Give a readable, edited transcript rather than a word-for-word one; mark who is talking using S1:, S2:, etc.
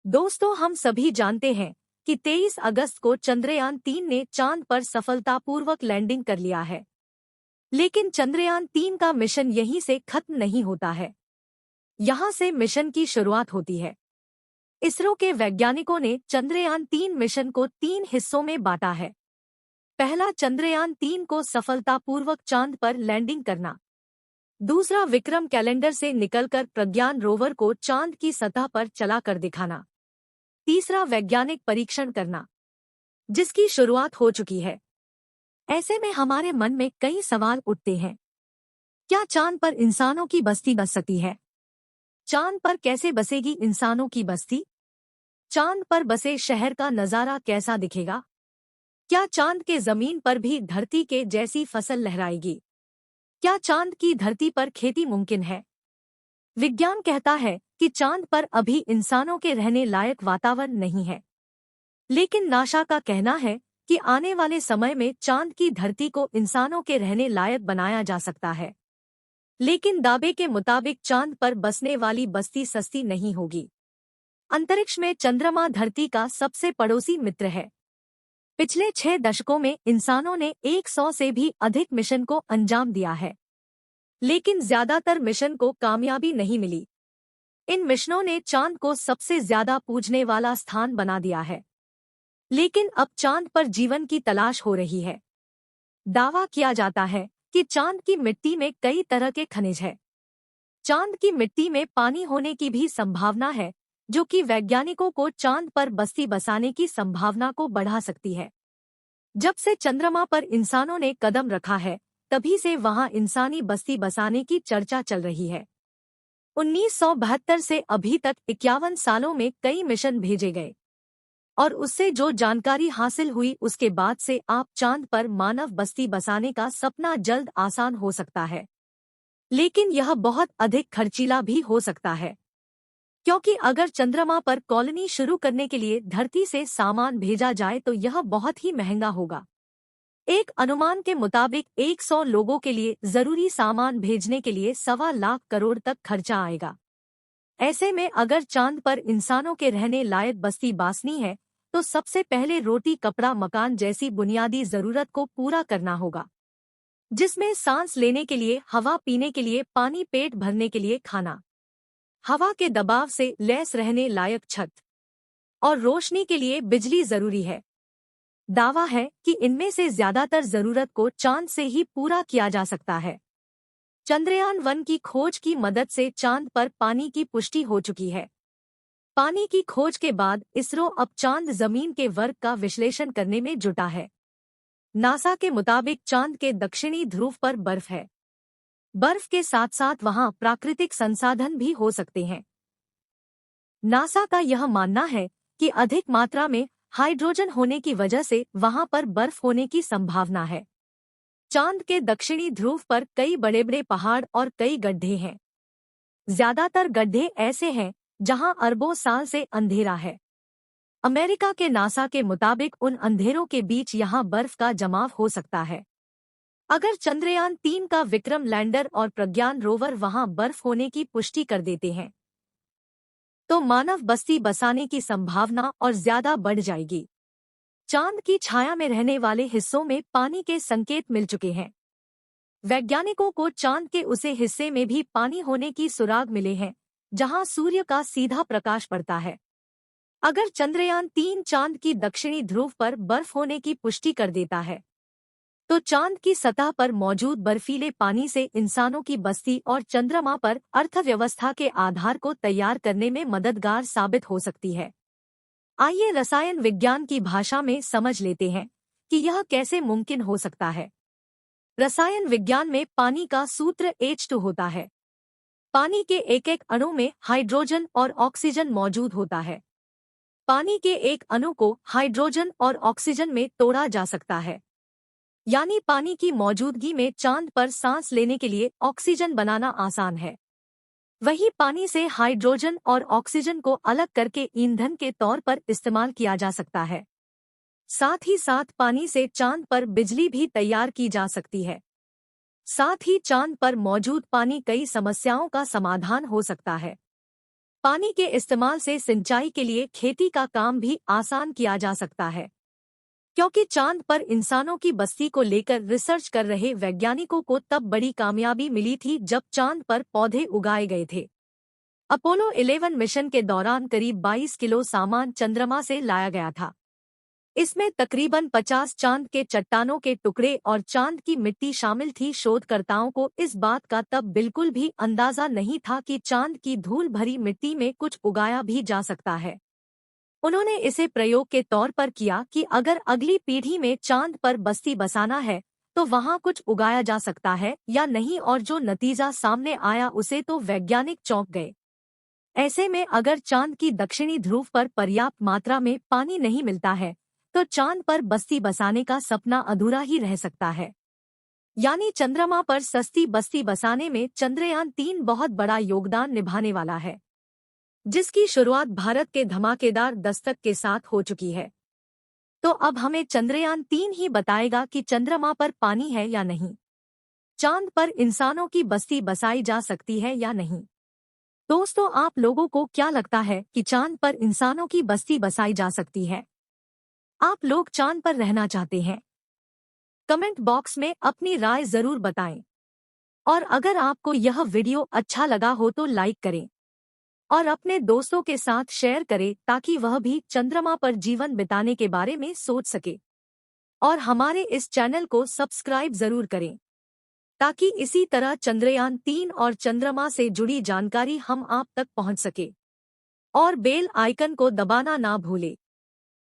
S1: दोस्तों, हम सभी जानते हैं कि 23 अगस्त को चंद्रयान 3 ने चांद पर सफलतापूर्वक लैंडिंग कर लिया है। लेकिन चंद्रयान 3 का मिशन यहीं से खत्म नहीं होता है। यहाँ से मिशन की शुरुआत होती है। इसरो के वैज्ञानिकों ने चंद्रयान 3 मिशन को 3 हिस्सों में बांटा है। पहला, चंद्रयान 3 को सफलतापूर्वक चांद पर लैंडिंग करना। दूसरा, विक्रम कैलेंडर से निकलकर प्रज्ञान रोवर को चांद की सतह पर चलाकर दिखाना। तीसरा, वैज्ञानिक परीक्षण करना, जिसकी शुरुआत हो चुकी है। ऐसे में हमारे मन में कई सवाल उठते हैं। क्या चांद पर इंसानों की बस्ती बस सकती है? चांद पर कैसे बसेगी इंसानों की बस्ती? चांद पर बसे शहर का नजारा कैसा दिखेगा? क्या चांद के जमीन पर भी धरती के जैसी फसल लहराएगी? क्या चांद की धरती पर खेती मुमकिन है? विज्ञान कहता है कि चांद पर अभी इंसानों के रहने लायक वातावरण नहीं है। लेकिन नासा का कहना है कि आने वाले समय में चांद की धरती को इंसानों के रहने लायक बनाया जा सकता है। लेकिन दावे के मुताबिक चांद पर बसने वाली बस्ती सस्ती नहीं होगी। अंतरिक्ष में चंद्रमा धरती का सबसे पड़ोसी मित्र है। पिछले 6 दशकों में इंसानों ने 100 से भी अधिक मिशन को अंजाम दिया है। लेकिन ज्यादातर मिशन को कामयाबी नहीं मिली। इन मिशनों ने चांद को सबसे ज्यादा पूजने वाला स्थान बना दिया है। लेकिन अब चांद पर जीवन की तलाश हो रही है। दावा किया जाता है कि चांद की मिट्टी में कई तरह के खनिज हैं। चांद की मिट्टी में पानी होने की भी संभावना है, जो कि वैज्ञानिकों को चांद पर बस्ती बसाने की संभावना को बढ़ा सकती है। जब से चंद्रमा पर इंसानों ने कदम रखा है, तभी से वहां इंसानी बस्ती बसाने की चर्चा चल रही है। 1972 से अभी तक 51 सालों में कई मिशन भेजे गए और उससे जो जानकारी हासिल हुई उसके बाद से आप चांद पर मानव बस्ती बसाने का सपना जल्द आसान हो सकता है। लेकिन यह बहुत अधिक खर्चीला भी हो सकता है, क्योंकि अगर चंद्रमा पर कॉलोनी शुरू करने के लिए धरती से सामान भेजा जाए तो यह बहुत ही महंगा होगा। एक अनुमान के मुताबिक 100 लोगों के लिए जरूरी सामान भेजने के लिए 1.25 लाख करोड़ तक खर्चा आएगा। ऐसे में अगर चांद पर इंसानों के रहने लायक बस्ती बसानी है तो सबसे पहले रोटी, कपड़ा, मकान जैसी बुनियादी जरूरत को पूरा करना होगा, जिसमें सांस लेने के लिए हवा, पीने के लिए पानी, पेट भरने के लिए खाना, हवा के दबाव से लैस रहने लायक छत और रोशनी के लिए बिजली जरूरी है। दावा है कि इनमें से ज्यादातर जरूरत को चांद से ही पूरा किया जा सकता है। चंद्रयान 1 की खोज की मदद से चांद पर पानी की पुष्टि हो चुकी है। पानी की खोज के बाद इसरो अब चांद जमीन के वर्ग का विश्लेषण करने में जुटा है। नासा के मुताबिक चांद के दक्षिणी ध्रुव पर बर्फ है। बर्फ के साथ साथ वहां प्राकृतिक संसाधन भी हो सकते हैं। नासा का यह मानना है कि अधिक मात्रा में हाइड्रोजन होने की वजह से वहां पर बर्फ होने की संभावना है। चांद के दक्षिणी ध्रुव पर कई बड़े बड़े पहाड़ और कई गड्ढे हैं। ज्यादातर गड्ढे ऐसे हैं जहां अरबों साल से अंधेरा है। अमेरिका के नासा के मुताबिक उन अंधेरों के बीच यहां बर्फ का जमाव हो सकता है। अगर चंद्रयान 3 का विक्रम लैंडर और प्रज्ञान रोवर वहां बर्फ होने की पुष्टि कर देते हैं तो मानव बस्ती बसाने की संभावना और ज्यादा बढ़ जाएगी। चांद की छाया में रहने वाले हिस्सों में पानी के संकेत मिल चुके हैं। वैज्ञानिकों को चांद के उसे हिस्से में भी पानी होने की सुराग मिले हैं जहां सूर्य का सीधा प्रकाश पड़ता है। अगर चंद्रयान 3 चांद की दक्षिणी ध्रुव पर बर्फ होने की पुष्टि कर देता है तो चांद की सतह पर मौजूद बर्फीले पानी से इंसानों की बस्ती और चंद्रमा पर अर्थव्यवस्था के आधार को तैयार करने में मददगार साबित हो सकती है। आइए रसायन विज्ञान की भाषा में समझ लेते हैं कि यह कैसे मुमकिन हो सकता है। रसायन विज्ञान में पानी का सूत्र H2 होता है। पानी के एक एक अणु में हाइड्रोजन और ऑक्सीजन मौजूद होता है। पानी के एक अणु को हाइड्रोजन और ऑक्सीजन में तोड़ा जा सकता है, यानी पानी की मौजूदगी में चांद पर सांस लेने के लिए ऑक्सीजन बनाना आसान है। वही पानी से हाइड्रोजन और ऑक्सीजन को अलग करके ईंधन के तौर पर इस्तेमाल किया जा सकता है। साथ ही साथ पानी से चांद पर बिजली भी तैयार की जा सकती है। साथ ही चांद पर मौजूद पानी कई समस्याओं का समाधान हो सकता है। पानी के इस्तेमाल से सिंचाई के लिए खेती का काम भी आसान किया जा सकता है, क्योंकि चांद पर इंसानों की बस्ती को लेकर रिसर्च कर रहे वैज्ञानिकों को तब बड़ी कामयाबी मिली थी जब चांद पर पौधे उगाए गए थे। अपोलो 11 मिशन के दौरान करीब 22 किलो सामान चंद्रमा से लाया गया था। इसमें तकरीबन 50 चांद के चट्टानों के टुकड़े और चांद की मिट्टी शामिल थी। शोधकर्ताओं को इस बात का तब बिल्कुल भी अंदाजा नहीं था कि चांद की धूल भरी मिट्टी में कुछ उगाया भी जा सकता है। उन्होंने इसे प्रयोग के तौर पर किया कि अगर अगली पीढ़ी में चांद पर बस्ती बसाना है तो वहां कुछ उगाया जा सकता है या नहीं, और जो नतीजा सामने आया उसे तो वैज्ञानिक चौंक गए। ऐसे में अगर चांद की दक्षिणी ध्रुव पर पर्याप्त मात्रा में पानी नहीं मिलता है तो चांद पर बस्ती बसाने का सपना अधूरा ही रह सकता है। यानी चंद्रमा पर सस्ती बस्ती बसाने में चंद्रयान-3 बहुत बड़ा योगदान निभाने वाला है, जिसकी शुरुआत भारत के धमाकेदार दस्तक के साथ हो चुकी है। तो अब हमें चंद्रयान-3 ही बताएगा कि चंद्रमा पर पानी है या नहीं, चांद पर इंसानों की बस्ती बसाई जा सकती है या नहीं। दोस्तों, आप लोगों को क्या लगता है कि चांद पर इंसानों की बस्ती बसाई जा सकती है? आप लोग चांद पर रहना चाहते हैं? कमेंट बॉक्स में अपनी राय जरूर बताएं। और अगर आपको यह वीडियो अच्छा लगा हो तो लाइक करें और अपने दोस्तों के साथ शेयर करें ताकि वह भी चंद्रमा पर जीवन बिताने के बारे में सोच सके। और हमारे इस चैनल को सब्सक्राइब जरूर करें ताकि इसी तरह चंद्रयान-3 और चंद्रमा से जुड़ी जानकारी हम आप तक पहुंच सके। और बेल आइकन को दबाना ना भूलें।